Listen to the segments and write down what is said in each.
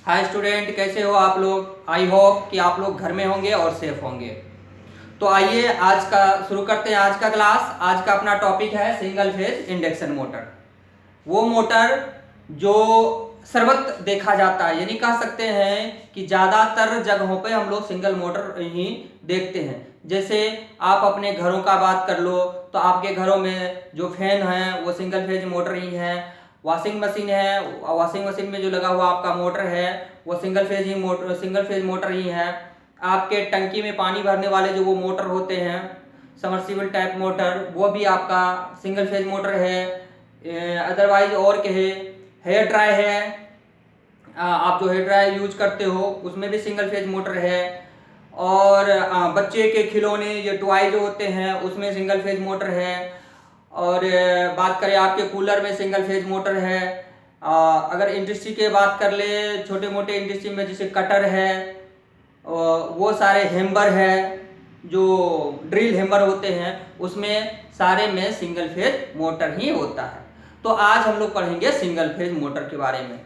Hi student, कैसे हो आप लोग। आई होप कि आप लोग घर में होंगे और सेफ होंगे। तो आइए आज का शुरू करते हैं आज का क्लास। आज का अपना टॉपिक है सिंगल फेज इंडक्शन मोटर। वो मोटर जो सर्वत्र देखा जाता है, यानी कह सकते हैं कि ज़्यादातर जगहों पे हम लोग सिंगल मोटर ही देखते हैं। जैसे आप अपने घरों का बात कर लो तो आपके घरों में जो फैन है वो सिंगल फेज मोटर ही है। वॉशिंग मशीन है, वॉशिंग मशीन में जो लगा हुआ आपका मोटर है वो सिंगल फेज मोटर ही है। आपके टंकी में पानी भरने वाले जो वो मोटर होते हैं, समर्सिबल टाइप मोटर, वो भी आपका सिंगल फेज मोटर है। अदरवाइज और कहे हेयर ड्राई है, आप जो हेयर ड्राई यूज करते हो उसमें भी सिंगल फेज मोटर है। और बच्चे के खिलौने ये टॉय जो होते हैं उसमें सिंगल फेज मोटर है। और बात करें आपके कूलर में सिंगल फेज मोटर है। अगर इंडस्ट्री की बात कर ले, छोटे मोटे इंडस्ट्री में जैसे कटर है, वो सारे हेम्बर है, जो ड्रिल हेम्बर होते हैं उसमें सारे में सिंगल फेज मोटर ही होता है। तो आज हम लोग पढ़ेंगे सिंगल फेज मोटर के बारे में।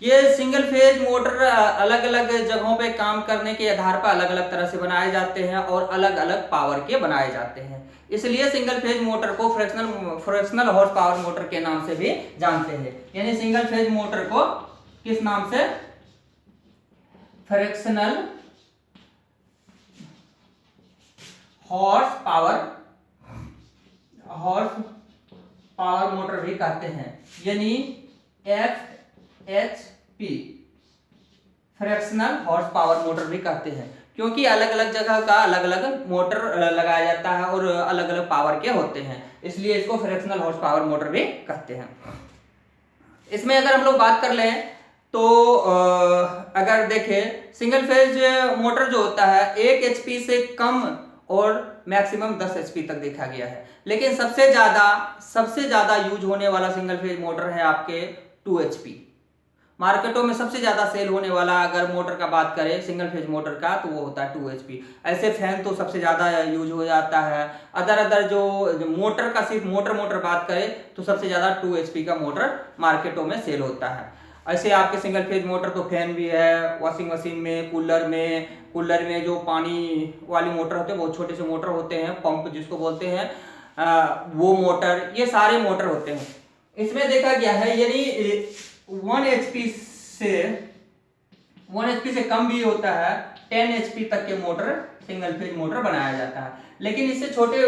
ये सिंगल फेज मोटर अलग अलग जगहों पे काम करने के आधार पर अलग अलग तरह से बनाए जाते हैं और अलग अलग पावर के बनाए जाते हैं। इसलिए सिंगल फेज मोटर को फ्रैक्शनल हॉर्स पावर मोटर के नाम से भी जानते हैं। यानी सिंगल फेज मोटर को किस नाम से? फ्रैक्शनल हॉर्स पावर मोटर भी कहते हैं, यानी FHP, fractional horse power motor भी कहते हैं, क्योंकि अलग अलग जगह का अलग अलग मोटर लगाया जाता है और अलग अलग पावर के होते हैं, इसलिए इसको फ्रैक्शनल हॉर्स पावर मोटर भी कहते हैं। इसमें अगर हम लोग बात कर लें तो अगर देखें सिंगल फेज मोटर जो होता है 1 HP से कम और मैक्सिमम 10 HP तक देखा गया है। लेकिन सबसे ज्यादा यूज होने वाला सिंगल फेज मोटर है आपके 2 HP। मार्केटों में सबसे ज्यादा सेल होने वाला अगर मोटर का बात करें सिंगल फेज मोटर का तो वो होता है 2 HP। ऐसे फैन तो सबसे ज्यादा यूज हो जाता है। अदर जो मोटर का सिर्फ मोटर बात करें तो सबसे ज्यादा 2 HP का मोटर मार्केटों में सेल होता है। ऐसे आपके सिंगल फेज मोटर तो फैन भी है, वॉशिंग मशीन में, कूलर में जो पानी वाली मोटर होते हैं, बहुत छोटे से मोटर होते हैं, पंप जिसको बोलते हैं, वो मोटर, ये सारे मोटर होते हैं। इसमें देखा गया है यदि 1 HP से कम भी होता है, 10 HP तक के मोटर सिंगल फेज मोटर बनाया जाता है। लेकिन इससे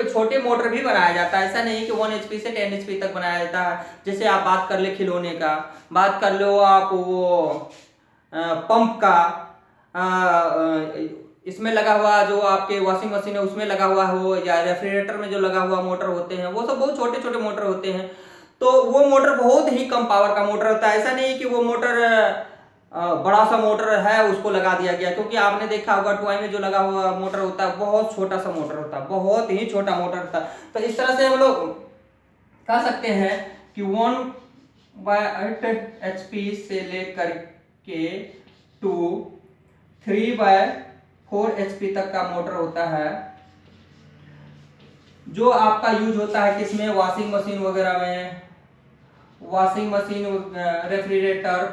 छोटे मोटर भी बनाया जाता है। ऐसा नहीं कि 1 HP से 10 HP तक बनाया जाता है। जैसे आप बात कर ले खिलौने का, बात कर लो आप वो पंप का, इसमें लगा हुआ जो आपके वॉशिंग मशीन है उसमें लगा हुआ हो, या रेफ्रिजरेटर में जो लगा हुआ मोटर होते हैं, वो सब बहुत छोटे छोटे मोटर होते हैं। तो वो मोटर बहुत ही कम पावर का मोटर होता है। ऐसा नहीं कि वो मोटर बड़ा सा मोटर है उसको लगा दिया गया, क्योंकि आपने देखा होगा टॉय में जो लगा हुआ मोटर होता है बहुत छोटा सा मोटर होता है, बहुत ही छोटा मोटर होता है। तो इस तरह से हम लोग कह सकते हैं कि 1/8 HP से लेकर के 3/4 HP तक का मोटर होता है, जो आपका यूज होता है किसमें? वॉशिंग मशीन वगैरह में, वॉशिंग मशीन, रेफ्रिजरेटर,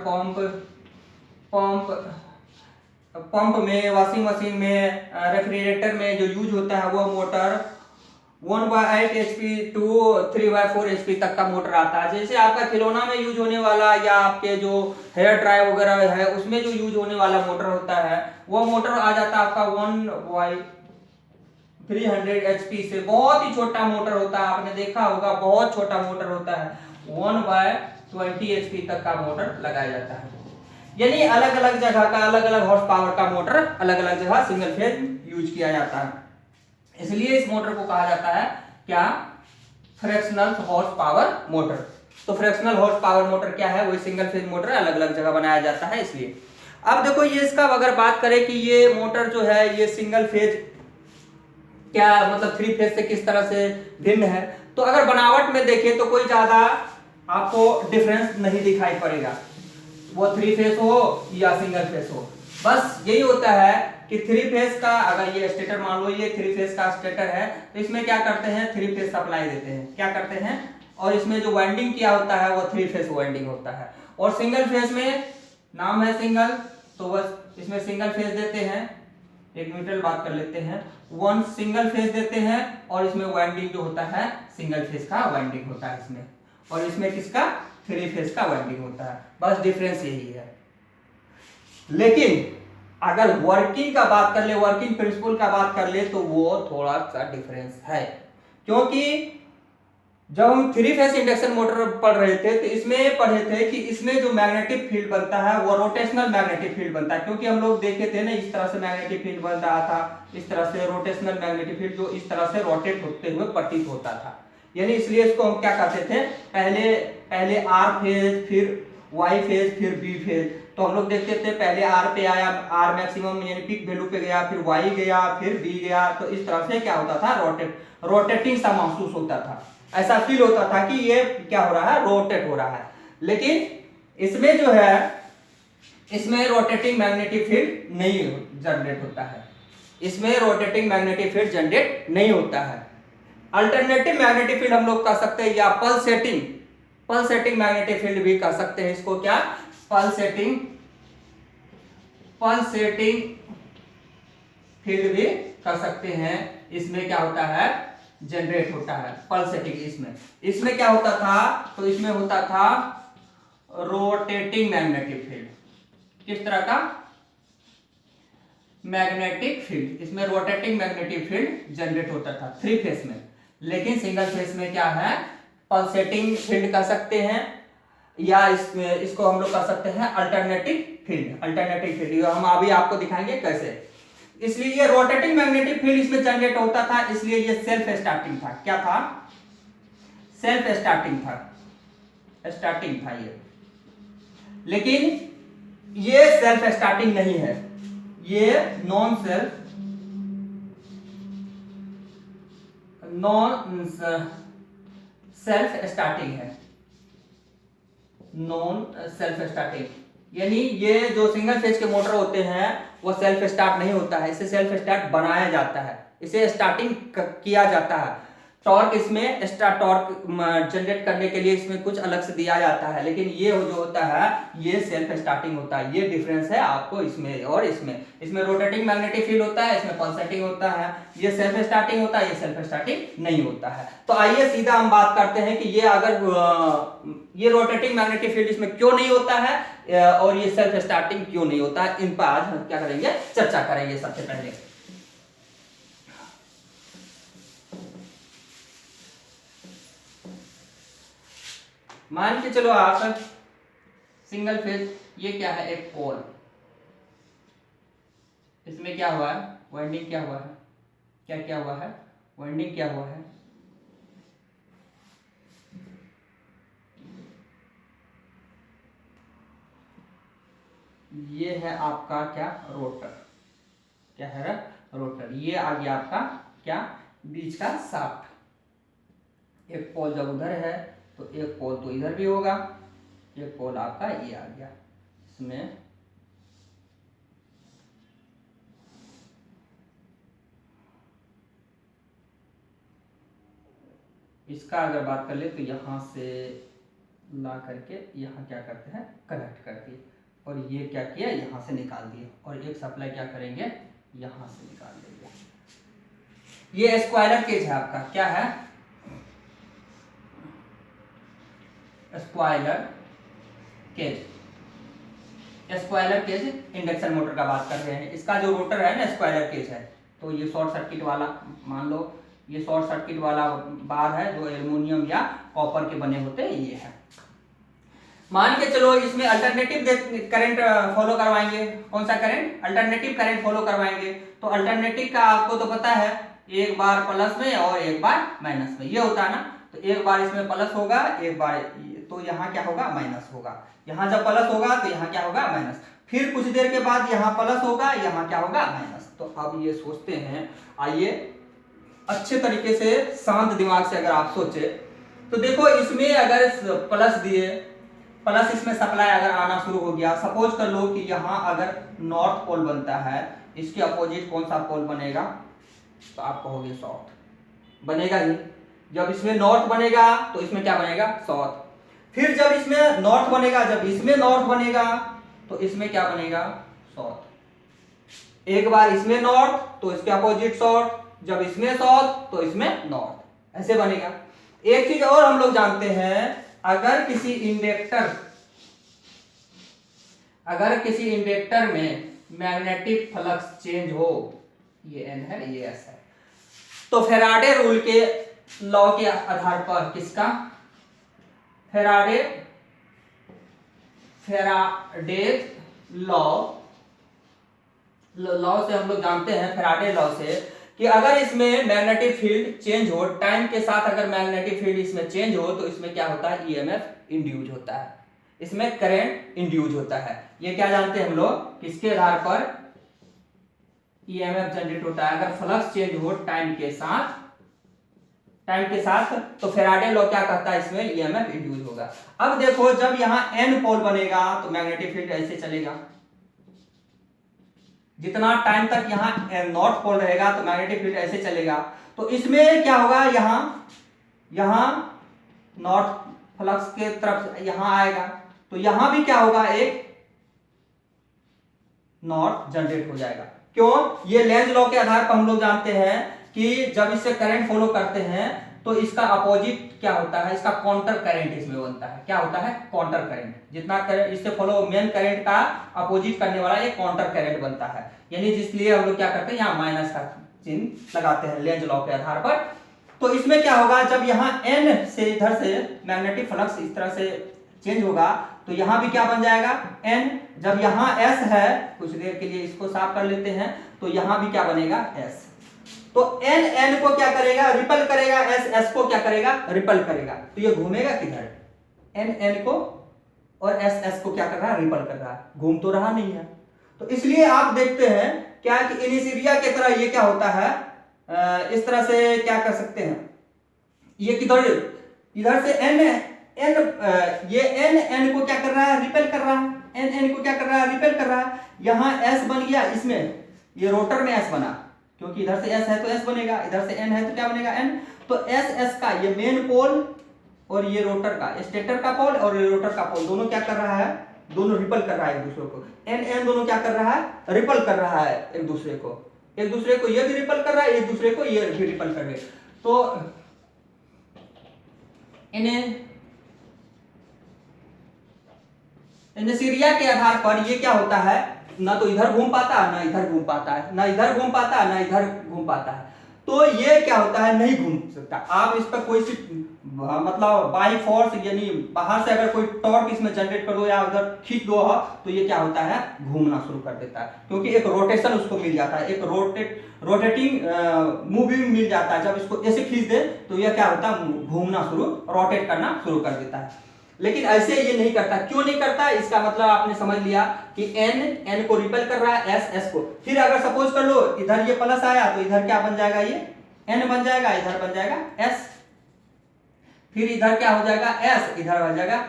पंप में, वॉशिंग मशीन में, रेफ्रिजरेटर में जो यूज होता है वो मोटर 1/8 HP to 3/4 HP तक का मोटर आता है। जैसे आपका खिलौना में यूज होने वाला या आपके जो हेयर ड्राई वगैरह है उसमें जो यूज होने वाला मोटर होता है वो मोटर आ जाता है आपका 1/300 HP से। बहुत ही छोटा मोटर होता है, आपने देखा होगा बहुत छोटा मोटर होता है। 1/20 HP तक का मोटर लगाया जाता है। यानी अलग अलग जगह का अलग अलग हॉर्स पावर का मोटर अलग अलग जगह सिंगल फेज यूज किया जाता है, इसलिए इस मोटर को कहा जाता है क्या? Fractional horse power motor. तो फ्रैक्शनल हॉर्स पावर मोटर क्या है? वो सिंगल फेज मोटर अलग अलग जगह बनाया जाता है, इसलिए। अब देखो ये इसका अगर बात करें कि ये मोटर जो है ये सिंगल फेज क्या मतलब 3 फेज से किस तरह से भिन्न है, तो अगर बनावट में देखें तो कोई ज्यादा आपको डिफरेंस नहीं दिखाई पड़ेगा, वो 3 फेज हो या सिंगल फेज हो। बस यही होता है कि 3 फेज का, अगर ये स्टेटर मान लो ये 3 फेज का स्टेटर है तो इसमें क्या करते हैं? 3 फेज सप्लाई देते हैं, क्या करते हैं? और इसमें जो वाइंडिंग किया होता है वो 3 फेज वाइंडिंग होता है। और सिंगल फेज में नाम है सिंगल, तो बस इसमें सिंगल फेज देते हैं। एक न्यूट्रल बात कर लेते हैं, वन सिंगल फेज देते हैं और इसमें वाइंडिंग जो होता है सिंगल फेज का वाइंडिंग होता है इसमें, और इसमें किसका, थ्री फेज का वाइंडिंग होता है। बस डिफरेंस यही है। लेकिन अगर वर्किंग का बात कर ले, वर्किंग प्रिंसिपल का बात कर ले, तो वो थोड़ा सा डिफरेंस है। क्योंकि जब हम थ्री फेज इंडक्शन मोटर पढ़ रहे थे तो इसमें पढ़े थे कि इसमें जो मैग्नेटिक फील्ड बनता है वो रोटेशनल मैग्नेटिक फील्ड बनता है। क्योंकि हम लोग देखे थे ना, इस तरह से मैग्नेटिक फील्ड बन रहा था, इस तरह से रोटेशनल मैग्नेटिक फील्ड जो इस तरह से रोटेट होते हुए प्रतीत होता था। यानी इसलिए इसको हम क्या कहते थे, पहले आर फेज, फिर वाई फेज, फिर बी फेज। तो हम लोग देखते थे पहले आर पे आया, आर मैक्सिमम यानी पीक वैल्यू पे गया, फिर वाई गया, फिर बी गया। तो इस तरह से क्या होता था, रोटेटिंग सा महसूस होता था, ऐसा फील होता था कि ये क्या हो रहा है, रोटेट हो रहा है। लेकिन इसमें जो है, इसमें रोटेटिंग मैग्नेटिक फील्ड नहीं जनरेट होता है, इसमें रोटेटिंग मैग्नेटिक फील्ड जनरेट नहीं होता है। अल्टरनेटिव मैग्नेटिक फील्ड हम लोग कह सकते हैं, या पल्सेटिंग मैग्नेटिक फील्ड भी कह सकते हैं इसको। क्या, पल्सेटिंग फील्ड भी कह सकते हैं। इसमें क्या होता है, जनरेट होता है पल्सेटिंग। इसमें क्या होता था, तो इसमें होता था रोटेटिंग मैग्नेटिक फील्ड। किस तरह का, मैग्नेटिक फील्ड, इसमें रोटेटिंग मैग्नेटिक फील्ड जनरेट होता था थ्री फेज में। लेकिन सिंगल फेज में क्या है, पल्सेटिंग फील्ड कह सकते हैं, या इसको हम लोग कह सकते हैं अल्टरनेटिव फील्ड। हम अभी आपको दिखाएंगे कैसे। इसलिए ये रोटेटिंग मैग्नेटिक फील्ड इसमें जनरेट होता था, इसलिए ये सेल्फ स्टार्टिंग था। क्या था, सेल्फ स्टार्टिंग था ये। लेकिन ये सेल्फ स्टार्टिंग नहीं है, ये नॉन सेल्फ स्टार्टिंग है। नॉन सेल्फ स्टार्टिंग यानी ये जो सिंगल फेज के मोटर होते हैं वो सेल्फ स्टार्ट नहीं होता है, इसे सेल्फ स्टार्ट बनाया जाता है, इसे स्टार्टिंग किया जाता है। टॉर्क इसमें एक्स्ट्रा टॉर्क जनरेट करने के लिए इसमें कुछ अलग से दिया जाता है। लेकिन ये जो होता है ये सेल्फ स्टार्टिंग होता है। ये डिफरेंस है आपको इसमें और इसमें रोटेटिंग मैग्नेटिक फील्ड होता है, इसमें पल्सेटिंग होता है। ये सेल्फ स्टार्टिंग होता है, ये सेल्फ स्टार्टिंग नहीं होता है। तो आइए सीधा हम बात करते हैं कि ये अगर ये रोटेटिंग मैग्नेटिक फील्ड इसमें क्यों नहीं होता है और ये सेल्फ स्टार्टिंग क्यों नहीं होता है, इन पर आज हम क्या करेंगे, चर्चा करेंगे। सबसे पहले मान के चलो आप सिंगल फेज, ये क्या है, एक पोल, इसमें क्या हुआ है, वाइंडिंग क्या हुआ है, क्या हुआ है, वाइंडिंग क्या हुआ है, ये है आपका क्या, रोटर। क्या है, रोटर। ये आ गया आपका क्या, बीच का शाफ्ट। एक पोल जब उधर है तो एक पोल तो इधर भी होगा, एक पोल आपका ये आ गया। इसमें इसका अगर बात कर ले तो यहां से ला करके यहाँ क्या करते हैं, कनेक्ट कर दिए, और ये क्या किया, यहां से निकाल दिए, और एक सप्लाई क्या करेंगे, यहां से निकाल देंगे। ये स्क्वायरर केज है आपका। क्या है, स्क्वायरर केज इंडक्शन मोटर का बात कर रहे हैं। इसका जो रोटर है ना स्क्वायरर केज है, तो ये शॉर्ट सर्किट वाला, मान लो ये शॉर्ट सर्किट वाला बार है जो एल्युमिनियम या कॉपर के बने होते हैं, ये है। मान के चलो इसमें अल्टरनेटिव करंट फॉलो करवाएंगे। कौन सा करंट, अल्टरनेटिव करंट फॉलो करवाएंगे। तो अल्टरनेटिव का आपको तो पता है, एक बार प्लस में और एक बार माइनस में, ये होता है ना। तो एक बार इसमें प्लस होगा, एक बार तो यहाँ क्या होगा, माइनस होगा। यहाँ जब प्लस होगा तो यहाँ क्या होगा, माइनस। फिर कुछ देर के बाद यहाँ प्लस होगा, यहाँ क्या होगा, माइनस। तो अब ये सोचते हैं, आइए अच्छे तरीके से शांत दिमाग से अगर आप सोचे तो देखो, इसमें अगर प्लस दिए, प्लस इसमें सप्लाई अगर आना शुरू हो गया, सपोज कर लो कि यहाँ अगर नॉर्थ पोल बनता है, इसके अपोजिट कौन सा पोल बनेगा, तो आप कहोगे साउथ बनेगा ही। जब इसमें नॉर्थ बनेगा तो इसमें क्या बनेगा, साउथ। फिर जब इसमें नॉर्थ बनेगा, जब इसमें नॉर्थ बनेगा तो इसमें क्या बनेगा, साउथ। एक बार इसमें नॉर्थ तो इसके अपोजिट साउथ, जब इसमें साउथ तो इसमें नॉर्थ, ऐसे बनेगा। एक चीज और हम लोग जानते हैं, अगर किसी इंडक्टर में मैग्नेटिक फ्लक्स चेंज हो, ये एन है ये एस है, तो फैराडे रूल के लॉ के आधार पर, किसका, फैराडे लॉ से हम लोग जानते हैं, फैराडे लॉ से, कि अगर इसमें मैग्नेटिक फील्ड चेंज हो, टाइम के साथ अगर मैग्नेटिक फील्ड इसमें चेंज हो, तो इसमें क्या होता है, ईएमएफ इंड्यूस होता है, इसमें करंट इंड्यूस होता है। ये क्या जानते हैं हम लोग, किसके आधार पर ईएमएफ जनरेट होता है, अगर फ्लक्स चेंज हो टाइम के साथ, तो फैराडे लॉ क्या कहता है, इसमें ईएमएफ इंड्यूस होगा। अब देखो, जब यहां एन पोल बनेगा तो मैग्नेटिक फील्ड ऐसे चलेगा, जितना टाइम तक यहाँ नॉर्थ पोल रहेगा तो मैग्नेटिक फील्ड ऐसे चलेगा, तो इसमें क्या होगा, यहाँ नॉर्थ फ्लक्स के तरफ यहां आएगा, तो यहां भी क्या होगा, एक नॉर्थ जनरेट हो जाएगा। क्यों, ये लेंज लॉ के आधार पर हम लोग जानते हैं कि जब इससे करंट फॉलो करते हैं तो इसका अपोजिट क्या होता है, इसका काउंटर करंट इसमें बनता है। क्या होता है, काउंटर करंट। जितना करंट इससे फॉलो, मेन करंट का अपोजिट करने वाला ये काउंटर करंट बनता है, यानी जिसलिए हम लोग क्या करते हैं, यहाँ माइनस का चिन्ह लगाते हैं लेंज लॉ के आधार पर। तो इसमें क्या होगा, जब यहाँ एन से इधर से मैग्नेटिक फ्लक्स इस तरह से चेंज होगा, तो यहां भी क्या बन जाएगा, एन। जब यहां एस है, कुछ देर के लिए इसको साफ कर लेते हैं, तो यहां भी क्या बनेगा, एस। तो एन एन को क्या करेगा, रिपल करेगा, एस एस को क्या करेगा, रिपल करेगा। तो ये घूमेगा किधर, एन एन को और एस एस को क्या कर रहा है, रिपल कर रहा है, घूम तो रहा नहीं है। तो इसलिए आप देखते हैं क्या कि इनिशिया की तरह ये क्या होता है, इस तरह से क्या कर सकते हैं, ये किधर, इधर से एन ये एन एन को क्या कर रहा है, रिपेल कर रहा है, एन एन को क्या कर रहा है, रिपेल कर रहा है। यहां एस बन गया, इसमें ये रोटर में एस बना, क्योंकि इधर से एस है तो एस बनेगा, इधर से एन है तो क्या बनेगा, एन। तो एस एस का ये मेन पोल और ये रोटर का, स्टेटर का पोल और ये रोटर का पोल, दोनों क्या कर रहा है, दोनों रिपल कर रहा है एक दूसरे को। एन एन दोनों क्या कर रहा है, रिपल कर रहा है एक दूसरे को, ये भी रिपल कर रहा है, एक दूसरे को ये भी रिपल कर रहे। तो इनिशिया के आधार पर ये क्या होता है, ना तो इधर घूम पाता है, ना इधर घूम पाता है, ना इधर घूम पाता है, ना इधर घूम पाता है। तो ये क्या होता है, नहीं घूम सकता। आप इस पर कोई सी मतलब बाई फोर्स, यानी बाहर से अगर कोई टॉर्क इसमें जनरेट कर दो या उधर खींच दो, तो ये क्या होता है, घूमना शुरू कर देता है, क्योंकि एक रोटेशन उसको मिल जाता है, एक रोटेटिंग मूविंग मिल जाता है। जब इसको ऐसे खींच दे तो यह क्या होता है, घूमना शुरू, रोटेट करना शुरू कर देता है। लेकिन ऐसे ये नहीं करता। क्यों नहीं करता, इसका मतलब आपने समझ लिया कि एन एन को रिपेल कर रहा है, एस एस को। फिर अगर सपोज कर लो इधर ये प्लस आया, तो इधर क्या बन जाएगा, ये एन बन जाएगा, इधर बन जाएगा एस। फिर इधर क्या हो जाएगा, एस, इधर बन जाएगा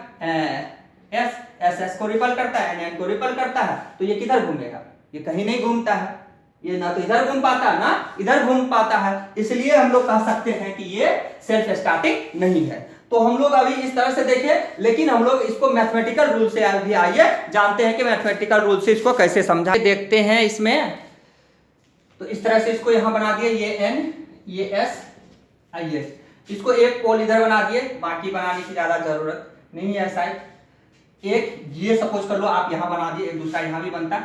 एस। एस एस को रिपेल करता है, एन एन को रिपेल करता है, तो ये किधर घूमेगा, ये कहीं नहीं घूमता है, ये ना तो इधर घूम पाता है ना इधर घूम पाता है। इसलिए हम लोग कह सकते हैं कि ये सेल्फ स्टार्टिंग नहीं है। तो हम लोग अभी इस तरह से देखें, लेकिन हम लोग इसको मैथमेटिकल रूल से भी आइए जानते हैं कि मैथमेटिकल रूल से इसको कैसे समझा देखते हैं। इसमें तो इस तरह से इसको यहां बना दिए, ये एन ये एस आइए, इसको एक पोल इधर बना दिए, बाकी बनाने की ज्यादा जरूरत नहीं है। शायद एक ये सपोज कर लो आप यहां बना दिए, एक दूसरा यहां भी बनता,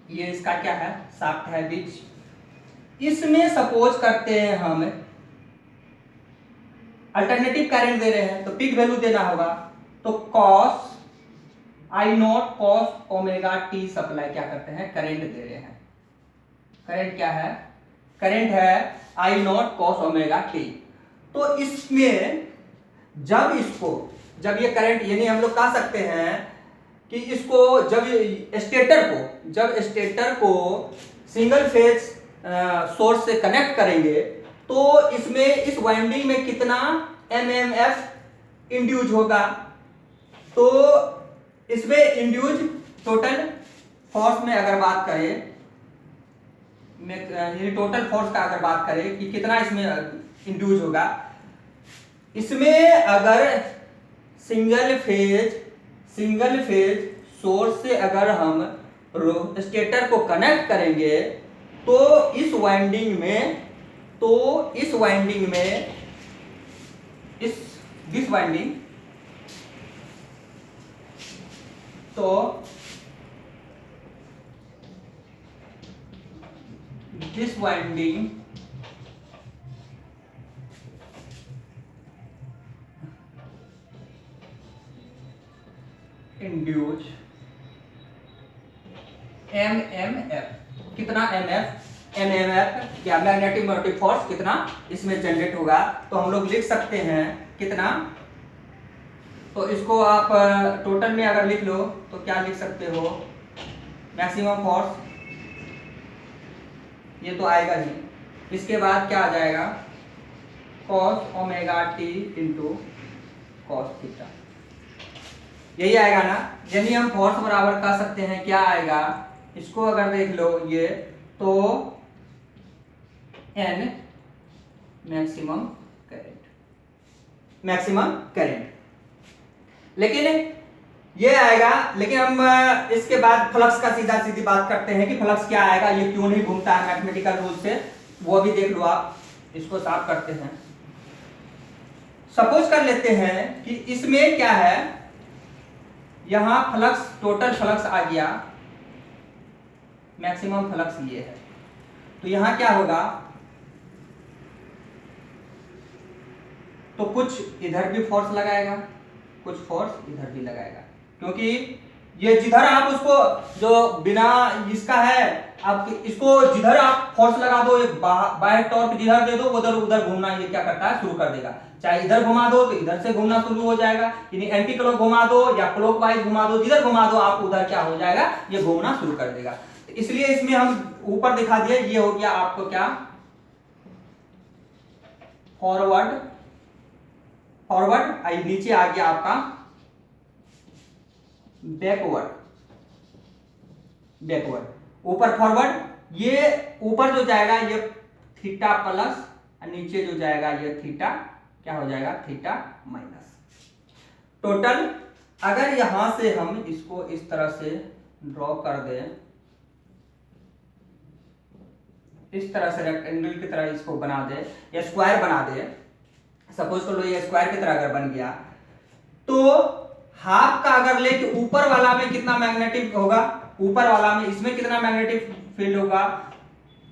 ये इसका क्या है, शाफ्ट है बीच। इसमें सपोज करते हैं हम अल्टरनेटिव करंट दे रहे हैं, तो पीक वैल्यू देना होगा, तो cos I not cos omega T supply क्या करते हैं, करंट दे रहे हैं। करंट क्या है, करंट है आई नॉट कॉस ओमेगा टी। तो इसमें जब ये करंट, यानी हम लोग कह सकते हैं कि इसको जब स्टेटर को सिंगल फेज सोर्स से कनेक्ट करेंगे, तो इसमें इस वाइंडिंग में कितना एमएमएफ इंड्यूज होगा। तो इसमें इंड्यूज टोटल फोर्स में अगर बात करें, टोटल फोर्स का अगर बात करें कि कितना इसमें इंड्यूज होगा, इसमें अगर सिंगल फेज सोर्स से अगर हम स्टेटर को कनेक्ट करेंगे तो इस वाइंडिंग में दिस वाइंडिंग, तो दिस वाइंडिंग इंड्यूस MMF, कितना MMF या मैग्नेटिक मोटिव फोर्स कितना इसमें जनरेट होगा, तो हम लोग लिख सकते हैं कितना। तो इसको आप टोटल में अगर लिख लो तो क्या लिख सकते हो, मैक्सिमम फोर्स, ये तो आएगा ही। इसके बाद क्या आ जाएगा, cos omega t into cos theta, यही आएगा ना। यानी हम फोर्स बराबर कर सकते हैं, क्या आएगा, इसको अगर देख लो ये, तो N मैक्सिमम करंट, लेकिन ये आएगा। लेकिन हम इसके बाद फ्लक्स का सीधी बात करते हैं कि फ्लक्स क्या आएगा, ये क्यों नहीं घूमता है मैथमेटिकल रूल से, वो भी देख लो आप। इसको साफ करते हैं। सपोज कर लेते हैं कि इसमें क्या है, यहां फ्लक्स, टोटल फ्लक्स आ गया, मैक्सिमम फ्लक्स ये है, तो यहां क्या होगा, तो कुछ इधर भी फोर्स लगाएगा, कुछ फोर्स इधर भी लगाएगा, क्योंकि ये जिधर आप उसको जो बिना इसका है, आप इसको जिधर आप फोर्स लगा दो, एक बाह्य टॉर्क जिधर दे दो, उधर उधर घूमना ये क्या करता है, शुरू कर देगा। चाहे इधर घुमा दो तो इधर से घूमना शुरू हो जाएगा, यानी एंटी क्लॉक घुमा दो या क्लॉकवाइज घुमा दो, जिधर घुमा दो आप उधर क्या हो जाएगा, ये घूमना शुरू कर देगा। तो इसलिए इसमें हम ऊपर दिखा दिया, ये हो गया आपको क्या, फॉरवर्ड, नीचे आ गया आपका बैकवर्ड, ऊपर फॉरवर्ड, ये ऊपर जो जाएगा ये थीटा प्लस, नीचे जो जाएगा ये थीटा क्या हो जाएगा, थीटा माइनस। टोटल अगर यहां से हम इसको इस तरह से ड्रॉ कर दें, इस तरह से रेक्टेंगल की तरह इसको बना दे या स्क्वायर बना दे, सपोज कर लो ये स्क्वायर की तरह अगर बन गया, तो हाफ का अगर ले कि ऊपर वाला में कितना मैग्नेटिक होगा, ऊपर वाला में इसमें कितना मैग्नेटिक फील्ड होगा,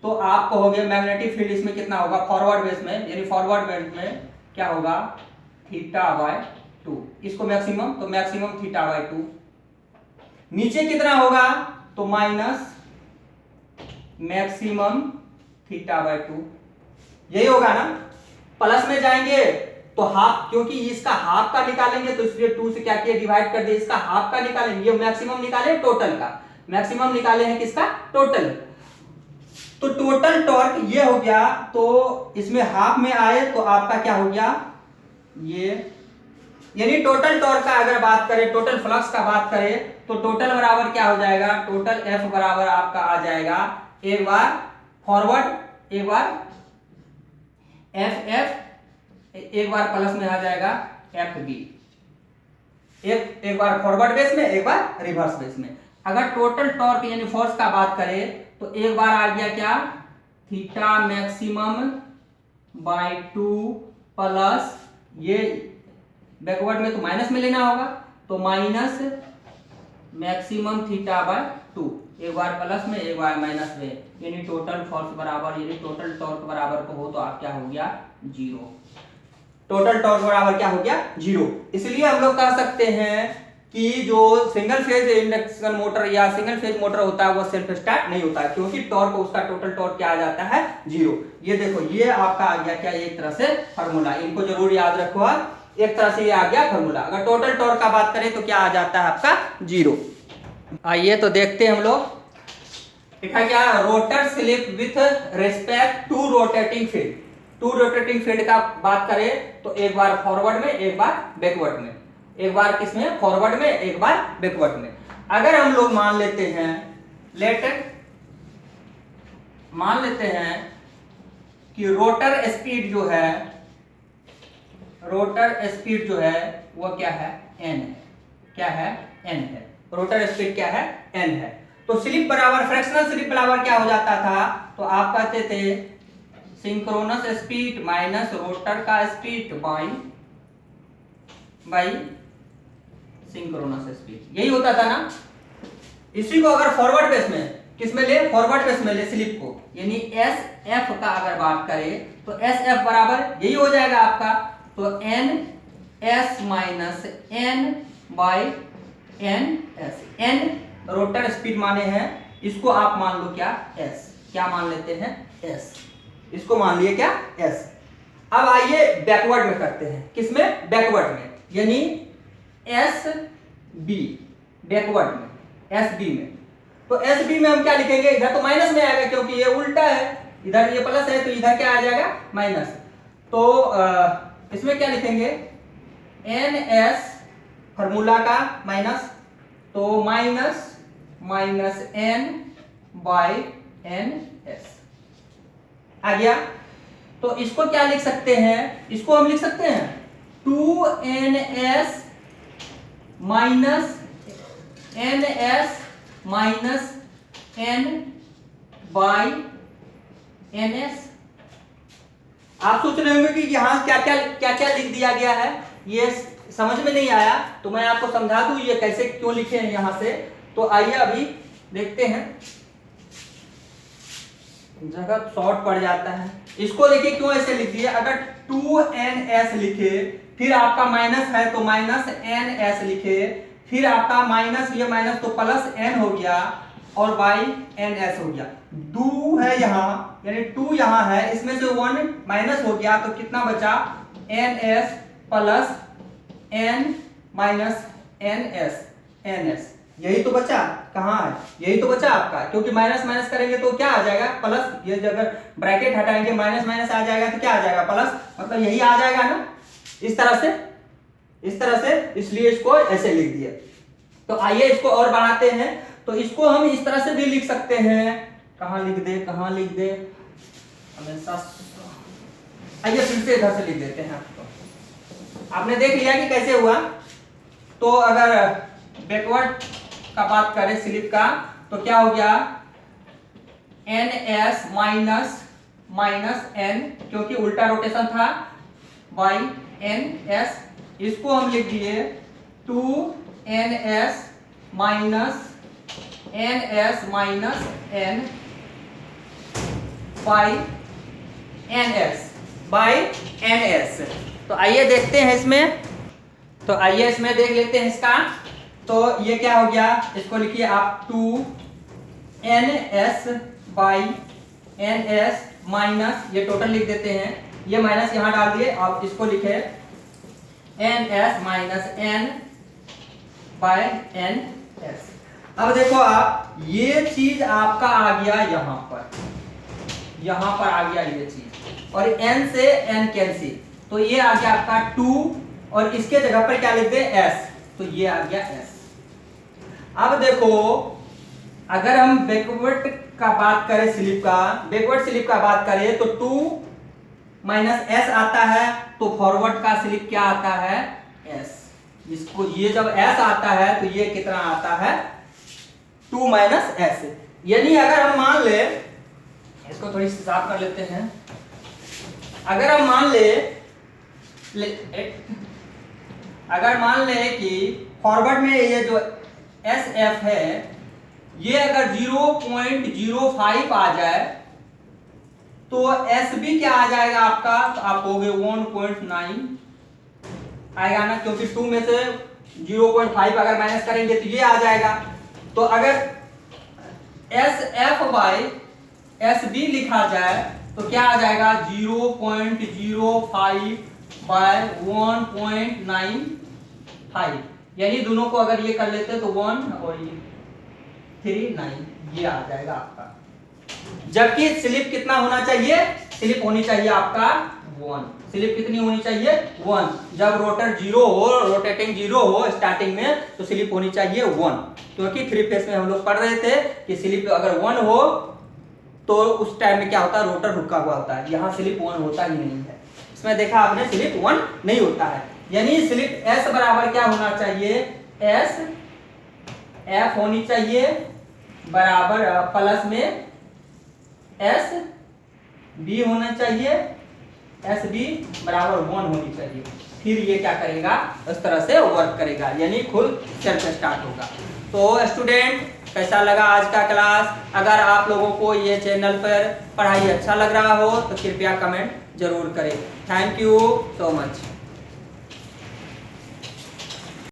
तो आप कहोगे मैग्नेटिक फील्ड इसमें कितना होगा, फॉरवर्ड बेस में, यानी फॉरवर्ड बेस में क्या होगा, थीटा बाय 2, इसको मैक्सिमम, तो मैक्सिमम थीटा बाय 2। नीचे कितना होगा, तो माइनस मैक्सिमम थीटा बाय 2, यही होगा ना। प्लस में जाएंगे तो हाफ, क्योंकि इसका हाफ का निकालेंगे तो इसलिए 2 से क्या किया, डिवाइड कर दिया, इसका हाफ का निकालेंगे, ये मैक्सिमम निकाले टोटल का, मैक्सिमम निकाले हैं किसका, टोटल। तो टोटल टॉर्क ये हो गया, तो इसमें हाफ में आए तो आपका क्या हो गया ये, यानी टोटल टॉर्क का अगर बात करें, टोटल फ्लक्स का बात करें, तो टोटल बराबर क्या हो जाएगा, टोटल F बराबर आपका आ जाएगा, एक बार फॉरवर्ड, एक बार FF, एक बार प्लस में आ जाएगा FB, एक बार फॉरवर्ड बेस में, एक बार रिवर्स बेस में। अगर टोटल टॉर्क यानी फोर्स का बात करें तो एक बार आ गया क्या, थीटा मैक्सिमम बाय 2 प्लस, ये बैकवर्ड में तो माइनस में लेना होगा, तो माइनस मैक्सिमम थीटा बाय 2, एक बार प्लस में एक बार माइनस में, यानी टोटल फोर्स बराबर, यानी टोटल टॉर्क बराबर को हो तो आप क्या हो गया, 0। टोटल टॉर्क बराबर क्या हो गया, 0। इसलिए हम लोग कह सकते हैं कि जो सिंगल फेज इंडक्शन मोटर या सिंगल फेज मोटर होता है वो सेल्फ स्टार्ट नहीं होता है, क्योंकि टॉर्क, उसका टोटल टॉर्क क्या आ जाता है, 0। ये देखो ये आपका आ गया क्या, एक तरह से फार्मूला, इनको जरूर याद रखो, एक तरह से ये आ गया फार्मूला। अगर टोटल टॉर्क का बात करें तो क्या आ जाता है आपका, 0। आइए तो देखते हैं हम लोग, देखा क्या, rotor slip with respect to rotating field. To rotating field का बात करें तो एक बार फॉरवर्ड में, एक बार बैकवर्ड में, एक बार किसमें, फॉरवर्ड में, एक बार बैकवर्ड में। अगर हम लोग मान लेते हैं कि रोटर स्पीड जो है वो क्या है, n है, क्या है, n है। रोटर स्पीड क्या है, n है। तो स्लिप बराबर, फ्रैक्शनल स्लिप बराबर क्या हो जाता था, तो आप कहते थे सिंक्रोनस स्पीड माइनस रोटर का स्पीड बाई सिंक्रोनस स्पीड, यही होता था ना। इसी को अगर फॉरवर्ड बेस में, किस में ले, फॉरवर्ड बेस में ले स्लिप को, यानी एस एफ का अगर बात करें तो एस एफ बराबर यही हो जाएगा आपका, तो n s minus N by N s. N rotor speed माने हैं, इसको आप मान लो क्या, एस, क्या मान लेते हैं, एस, इसको मान लिए क्या, एस। अब आइए बैकवर्ड में करते हैं, किसमें, बैकवर्ड में, यानी एस बी, बैकवर्ड में, एस बी में। तो एस बी में हम क्या लिखेंगे, इधर तो माइनस में आएगा क्योंकि ये उल्टा है, इधर ये प्लस है तो इधर क्या आ जाएगा, माइनस। तो इसमें क्या लिखेंगे, एन एस फॉर्मूला का माइनस, तो minus minus N by N S आ गया। तो इसको क्या लिख सकते हैं, इसको हम लिख सकते हैं 2ns minus ns minus n by ns। आप सोच रहे होंगे कि यहां क्या क्या लिख दिया गया है, ये समझ में नहीं आया, तो मैं आपको समझा दूं ये कैसे क्यों लिखे हैं यहां से। तो आइए अभी देखते हैं, जगह शॉर्ट पड़ जाता है। इसको देखिए क्यों ऐसे लिख दिया, अगर 2ns लिखे, फिर आपका माइनस है तो माइनस ns लिखे, फिर आपका माइनस, ये माइनस तो प्लस n हो गया और बाई ns हो गया। 2 है यहाँ, यानी 2 यहाँ है, इसमें से 1 माइनस हो गया तो कितना बचा, ns plus n minus ns, यही तो बचा, कहाँ है, यही तो बचा आपका, क्योंकि माइनस माइनस करेंगे तो क्या आ जाएगा, प्लस। ये अगर ब्रैकेट हटाएंगे माइनस माइनस आ जाएगा तो क्या आ जाएगा, प्लस, मतलब यही आ जाएगा ना, इस तरह से, इसलिए इसको ऐसे लिख दिए। तो आइए इसको और बढ़ाते हैं, तो इसको हम इस तरह से भी लिख सकते हैं, कहाँ लिख दे हमेशा, आइए फिर से इधर से लिख देते हैं। आपने देख लिया कि कैसे हुआ। तो अगर बैकवर्ड का बात करें स्लिप का, तो क्या हो गया, n s minus minus n, क्योंकि उल्टा रोटेशन था, बाई एन एस, इसको हम लिख दिए 2ns minus ns minus n by ns। तो आइए देखते हैं इसमें, तो आइए इसमें देख लेते हैं इसका। तो ये क्या हो गया, इसको लिखिए आप 2ns बाई ns माइनस, ये टोटल लिख देते हैं, ये माइनस यहाँ डाल दिए, आप इसको लिखे ns minus n by ns। अब देखो आप, ये चीज आपका आ गया यहाँ पर आ गया ये चीज, और n से n कैंसिल, तो ये आ गया आपका 2, और इसके जगह पर क्या लिख दे, s, तो ये आ गया s। अब देखो, अगर हम बैकवर्ड का बात करें स्लिप का, बैकवर्ड स्लिप का बात करें तो 2 माइनस s आता है, तो फॉरवर्ड का स्लिप क्या आता है, s। इसको ये जब s आता है तो ये कितना आता है, 2 माइनस s। यानी अगर हम मान ले, इसको थोड़ी सी साफ कर लेते हैं, अगर हम मान ले कि फॉरवर्ड में ये जो एस एफ है, ये अगर 0.05 आ जाए तो एस बी क्या आ जाएगा आपका, तो आप कहोगे 1.9 आएगा ना, क्योंकि 2 में से 0.5 अगर माइनस करेंगे तो ये आ जाएगा। तो अगर s f by s b लिखा जाए तो क्या आ जाएगा, 0.05 बाय 1.95, यानी दोनों को अगर ये कर लेते तो 1 और ये 39, ये आ जाएगा आपका। जबकि स्लिप कितना होना चाहिए, स्लिप होनी चाहिए आपका 1, स्लिप कितनी होनी चाहिए, 1। जब रोटर 0 हो, रोटेटिंग 0 हो स्टार्टिंग में, तो स्लिप होनी चाहिए 1, क्योंकि 3 फेज में हम लोग पढ़ रहे थे कि स्लिप अगर 1 हो तो उस टाइम में क्या होता है, रोटर रुका हुआ होता है, यहाँ स्लिप 1 होता ही नहीं है। इसमें देखा आपने, स्लिप 1 नहीं होता है, यानी स्लिप s बराबर क्या होना चाहिए, एफ होनी चाहिए बराबर प्लस में एस बी होना चाहिए, एस बी बराबर 1 होनी चाहिए। फिर ये क्या करेगा, इस तरह से वर्क करेगा, यानी खुद सेल्फ स्टार्ट होगा। तो स्टूडेंट कैसा लगा आज का क्लास? अगर आप लोगों को ये चैनल पर पढ़ाई अच्छा लग रहा हो तो कृपया कमेंट जरूर करें। Thank you so much.